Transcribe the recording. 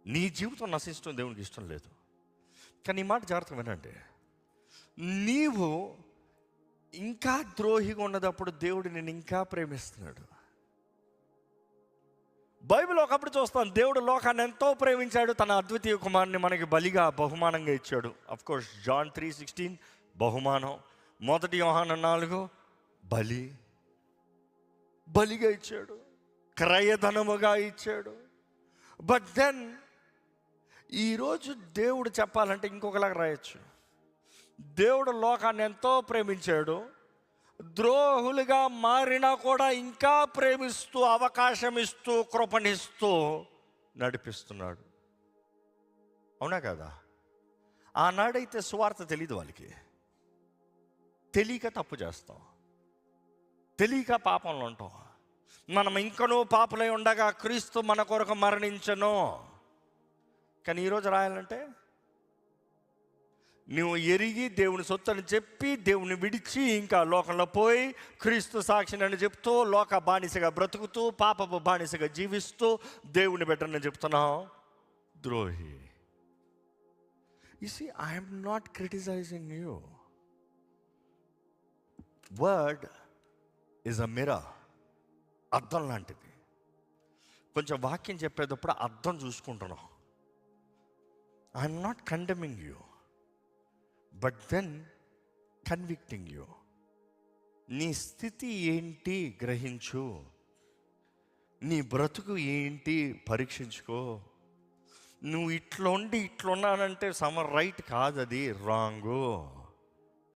నీ జీవితం నశించడం దేవునికి ఇష్టం లేదు. కానీ ఈ మాట జాగ్రత్తగా వినండి, నీవు ఇంకా ద్రోహిగా ఉన్నదప్పుడు దేవుడు నిన్ను ఇంకా ప్రేమిస్తున్నాడు. బైబిల్ ఒకప్పుడు చూస్తాం, దేవుడు లోకాన్ని ఎంతో ప్రేమించాడు, తన అద్వితీయ కుమారుని మనకి బలిగా బహుమానంగా ఇచ్చాడు. అఫ్కోర్స్ జాన్ 3:16 బహుమానం, 1 యోహాను 4 బలిగా ఇచ్చాడు, క్రయధనముగా ఇచ్చాడు. బట్ దెన్ ఈరోజు దేవుడు చెప్పాలంటే ఇంకొకలాగా రాయొచ్చు. దేవుడు లోకాన్ని ఎంతో ప్రేమించాడు, ద్రోహులుగా మారినా కూడా ఇంకా ప్రేమిస్తూ, అవకాశం ఇస్తూ, కృపణిస్తూ నడిపిస్తున్నాడు. అవునా కదా? ఆనాడైతే సువార్త తెలియదు వాళ్ళకి, తెలియక తప్పు చేస్తాం, తెలియక పాపంలో ఉంటాం. మనం ఇంకనూ పాపులై ఉండగా క్రీస్తు మన కొరకు మరణించను. కానీ ఈరోజు రాయాలంటే, నువ్వు ఎరిగి దేవుని సొత్తు అని చెప్పి దేవుని విడిచి ఇంకా లోకంలో పోయి క్రీస్తు సాక్షిని అని చెప్తూ లోక బానిసగా బ్రతుకుతూ పాపపు బానిసగా జీవిస్తూ దేవుని బిడ్డని చెప్తున్నావు ద్రోహి. You see, I'm not criticising you. Word is a mirror, అద్దం లాంటిది. కొంచెం వాక్యం చెప్పేటప్పుడు అద్దం చూసుకుంటున్నాం. I'm not condemning you, but then convicting you. నీ స్థితి ఏంటి గ్రహించు, నీ బ్రతుకు ఏంటి పరీక్షించుకో. నువ్వు ఇట్లా ఉండి ఇట్లున్నానంటే రైట్ కాదు, అది రాంగు.